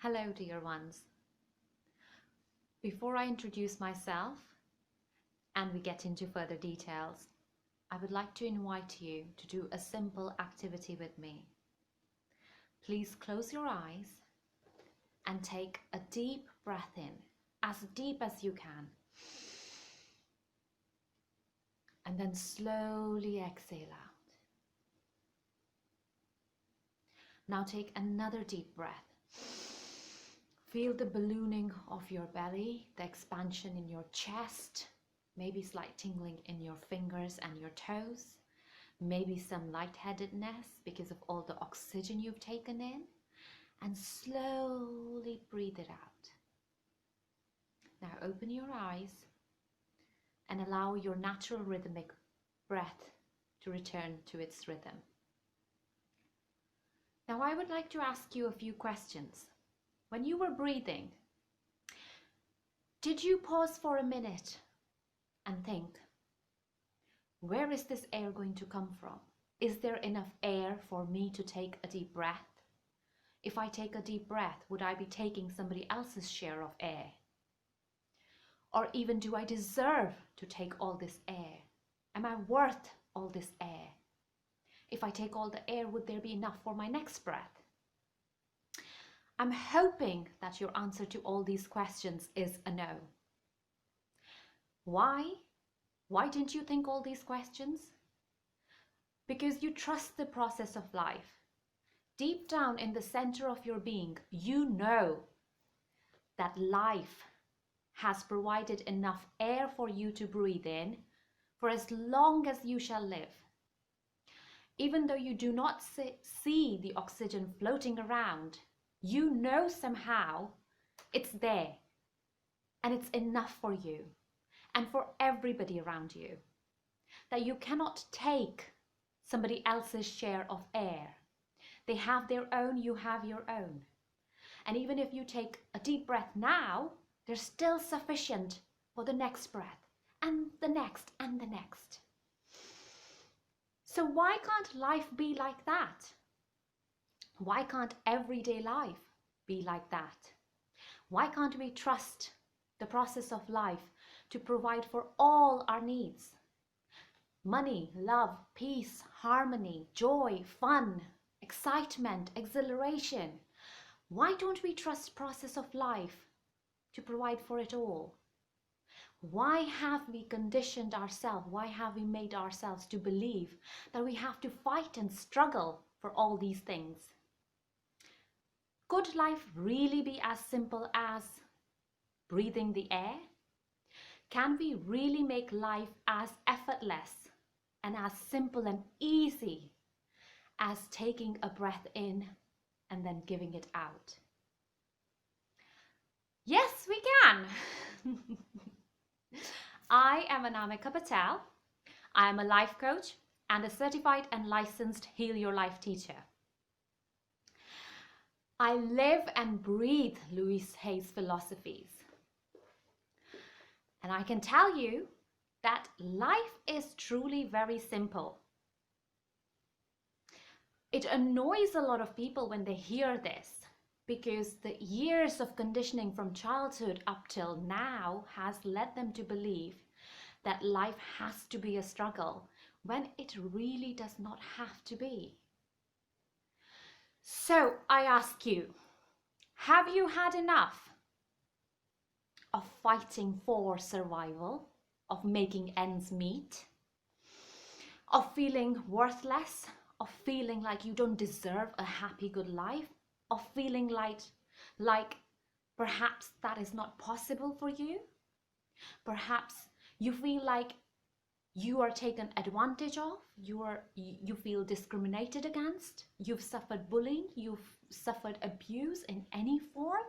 Hello, dear ones. Before I introduce myself and we get into further details, I would like to invite you to do a simple activity with me. Please close your eyes and take a deep breath in, as deep as you can. And then slowly exhale out. Now take another deep breath. Feel the ballooning of your belly, the expansion in your chest, maybe slight tingling in your fingers and your toes, maybe some lightheadedness because of all the oxygen you've taken in, and slowly breathe it out. Now open your eyes and allow your natural rhythmic breath to return to its rhythm. Now I would like to ask you a few questions. When you were breathing, did you pause for a minute and think, where is this air going to come from? Is there enough air for me to take a deep breath? If I take a deep breath, would I be taking somebody else's share of air? Or even, do I deserve to take all this air? Am I worth all this air? If I take all the air, would there be enough for my next breath? I'm hoping that your answer to all these questions is a no. Why? Why didn't you think all these questions? Because you trust the process of life. Deep down in the center of your being, you know that life has provided enough air for you to breathe in for as long as you shall live. Even though you do not see the oxygen floating around, you know somehow it's there and it's enough for you and for everybody around you. That you cannot take somebody else's share of air. They have their own, you have your own. And even if you take a deep breath now, there's still sufficient for the next breath and the next and the next. So why can't life be like that? Why can't everyday life be like that? Why can't we trust the process of life to provide for all our needs? Money, love, peace, harmony, joy, fun, excitement, exhilaration. Why don't we trust the process of life to provide for it all? Why have we conditioned ourselves? Why have we made ourselves to believe that we have to fight and struggle for all these things? Could life really be as simple as breathing the air? Can we really make life as effortless and as simple and easy as taking a breath in and then giving it out? Yes, we can. I am Anamika Patel. I am a life coach and a certified and licensed Heal Your Life teacher. I live and breathe Louise Hay's philosophies. And I can tell you that life is truly very simple. It annoys a lot of people when they hear this, because the years of conditioning from childhood up till now has led them to believe that life has to be a struggle when it really does not have to be. So I ask you, have you had enough of fighting for survival, of making ends meet, of feeling worthless, of feeling like you don't deserve a happy, good life, of feeling like perhaps that is not possible for you? Perhaps you feel like you are taken advantage of, you feel discriminated against, you've suffered bullying, you've suffered abuse in any form?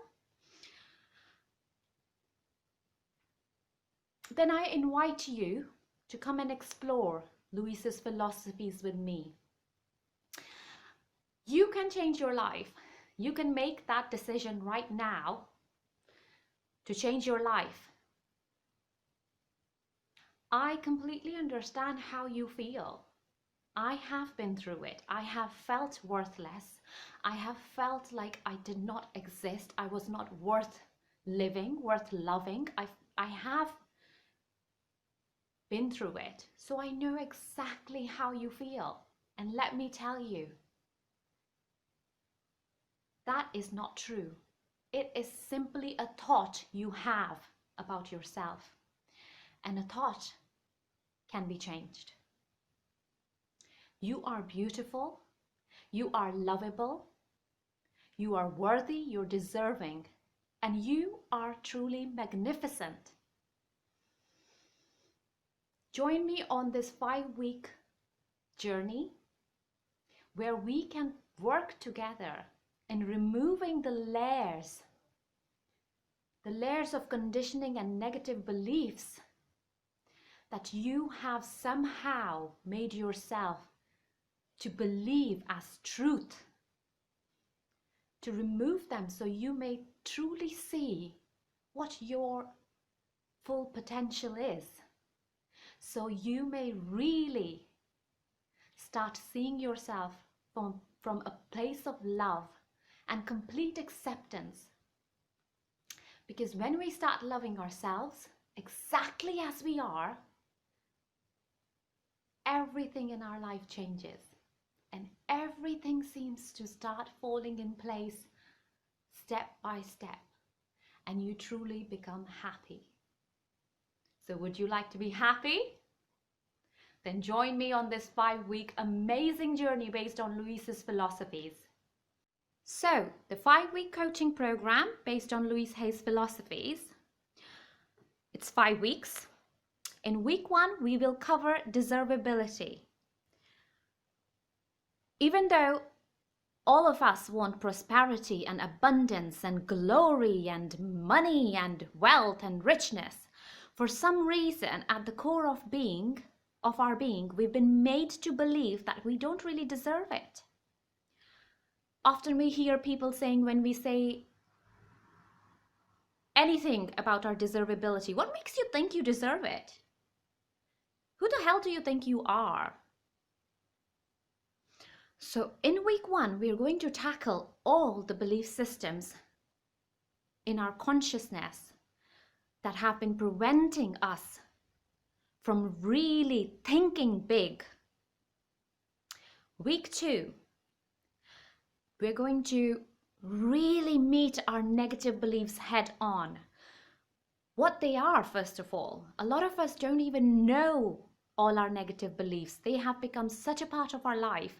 Then I invite you to come and explore Louise's philosophies with me. You can change your life. You can make that decision right now to change your life. I completely understand how you feel. I have been through it. I have felt worthless. I have felt like I did not exist. I was not worth living, worth loving. I have been through it. So I know exactly how you feel. And let me tell you, that is not true. It is simply a thought you have about yourself. And a thought can be changed. You are beautiful. You are lovable. You are worthy. You're deserving. And you are truly magnificent. Join me on this 5-week journey where we can work together in removing the layers of conditioning and negative beliefs that you have somehow made yourself to believe as truth, to remove them so you may truly see what your full potential is, so you may really start seeing yourself from a place of love and complete acceptance. Because when we start loving ourselves exactly as we are, everything in our life changes and everything seems to start falling in place step by step, and you truly become happy. So would you like to be happy? Then join me on this 5-week amazing journey based on Louise's philosophies. So, the 5-week coaching program based on Louise Hay's philosophies, it's 5 weeks. In week 1, we will cover deservability. Even though all of us want prosperity and abundance and glory and money and wealth and richness, for some reason at the core of our being, we've been made to believe that we don't really deserve it. Often we hear people saying, when we say anything about our deservability, what makes you think you deserve it? Who the hell do you think you are? So in week 1, we are going to tackle all the belief systems in our consciousness that have been preventing us from really thinking big. Week 2, we're going to really meet our negative beliefs head on. What they are, first of all. A lot of us don't even know all our negative beliefs. They have become such a part of our life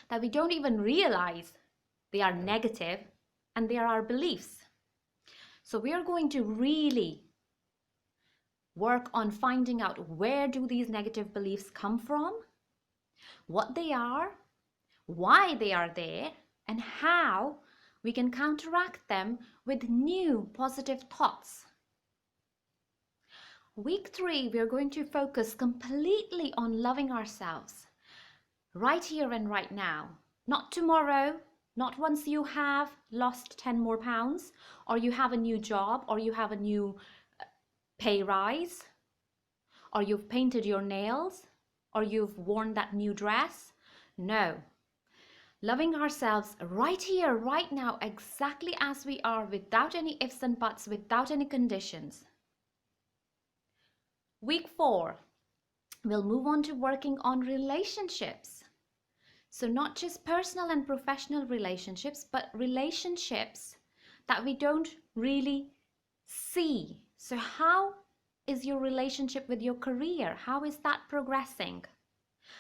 that we don't even realize they are negative and they are our beliefs. So we are going to really work on finding out, where do these negative beliefs come from, what they are, why they are there, and how we can counteract them with new positive thoughts. Week 3, we are going to focus completely on loving ourselves right here and right now. Not tomorrow, not once you have lost 10 more pounds, or you have a new job, or you have a new pay rise, or you've painted your nails, or you've worn that new dress. No. Loving ourselves right here, right now, exactly as we are, without any ifs and buts, without any conditions. Week 4, we'll move on to working on relationships. So not just personal and professional relationships, but relationships that we don't really see. So how is your relationship with your career? How is that progressing?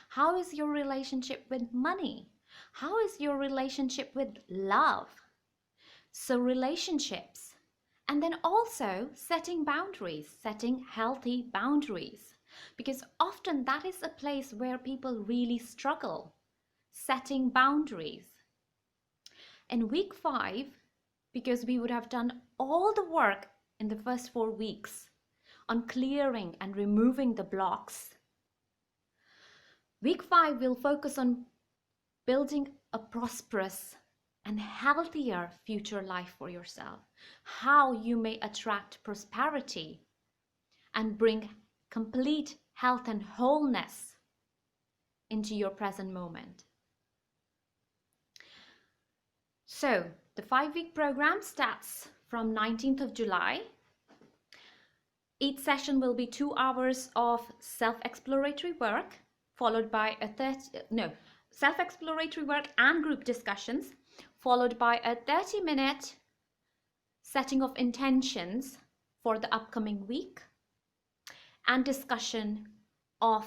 How is your relationship with money? How is your relationship with love? So relationships. And then also setting boundaries, setting healthy boundaries. Because often that is a place where people really struggle, setting boundaries. In week 5, because we would have done all the work in the first 4 weeks on clearing and removing the blocks, week 5 will focus on building a prosperous and healthier future life for yourself. How you may attract prosperity and bring complete health and wholeness into your present moment. So the 5-week program starts from 19th of July. Each session will be 2 hours of self-exploratory work, followed by self-exploratory work and group discussions, followed by a 30-minute setting of intentions for the upcoming week and discussion of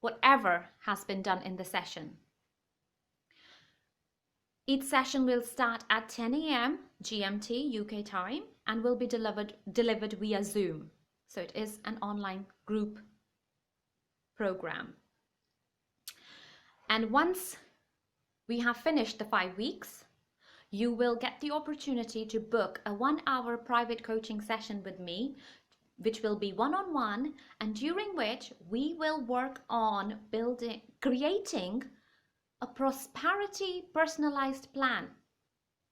whatever has been done in the session. Each session will start at 10 a.m. GMT UK time and will be delivered via Zoom. So it is an online group program. And once we have finished the 5 weeks, you will get the opportunity to book a 1-hour private coaching session with me, which will be one-on-one, and during which we will work on creating a prosperity personalized plan.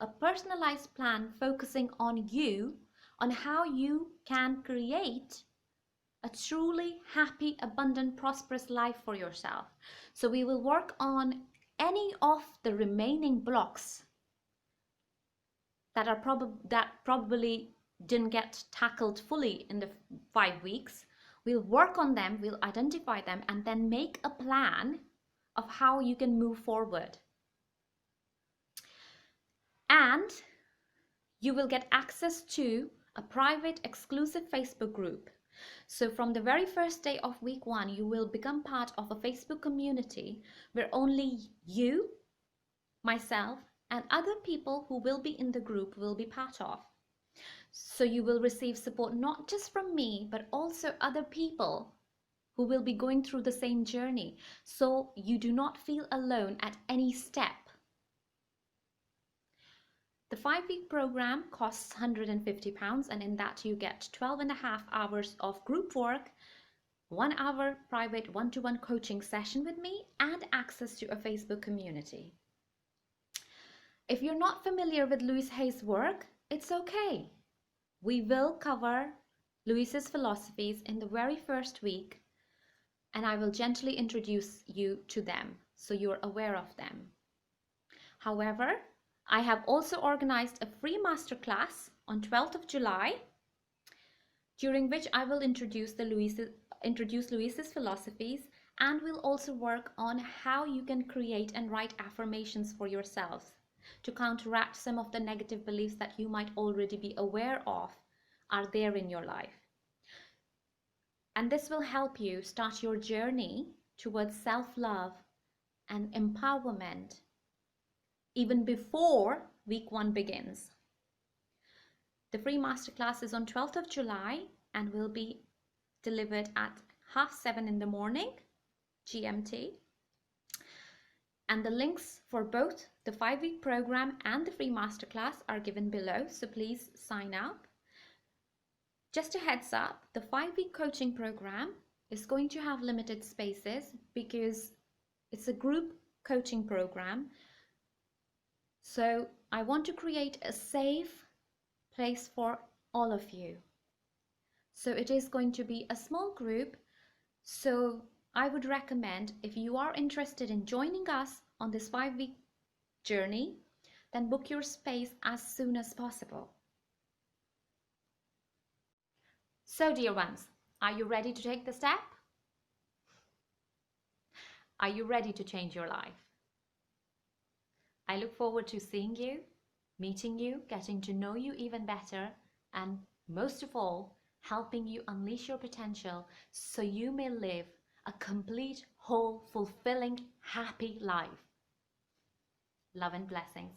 A personalized plan focusing on you, on how you can create a truly happy, abundant, prosperous life for yourself. So we will work on any of the remaining blocks that probably didn't get tackled fully in the 5 weeks. We'll work on them, we'll identify them, and then make a plan of how you can move forward. And you will get access to a private exclusive Facebook group. So from the very first day of week 1, you will become part of a Facebook community where only you, myself, and other people who will be in the group will be part of. So you will receive support not just from me, but also other people who will be going through the same journey. So you do not feel alone at any step. The 5-week program costs £150, and in that you get 12.5 hours of group work, 1 hour private one-to-one coaching session with me, and access to a Facebook community. If you're not familiar with Louise Hay's work, it's okay. We will cover Louise's philosophies in the very first week, and I will gently introduce you to them so you're aware of them. However, I have also organized a free masterclass on 12th of July, during which I will introduce Louise's philosophies, and we'll also work on how you can create and write affirmations for yourselves to counteract some of the negative beliefs that you might already be aware of are there in your life. And this will help you start your journey towards self-love and empowerment even before week 1 begins. The free masterclass is on 12th of July and will be delivered at 7:30 in the morning, GMT. And the links for both the 5-week program and the free masterclass are given below, so please sign up. Just a heads up, the 5-week coaching program is going to have limited spaces because it's a group coaching program. So I want to create a safe place for all of you. So it is going to be a small group. So I would recommend, if you are interested in joining us on this 5-week journey, then book your space as soon as possible. So dear ones, are you ready to take the step? Are you ready to change your life? I look forward to seeing you, meeting you, getting to know you even better, and most of all, helping you unleash your potential so you may live a complete, whole, fulfilling, happy life. Love and blessings.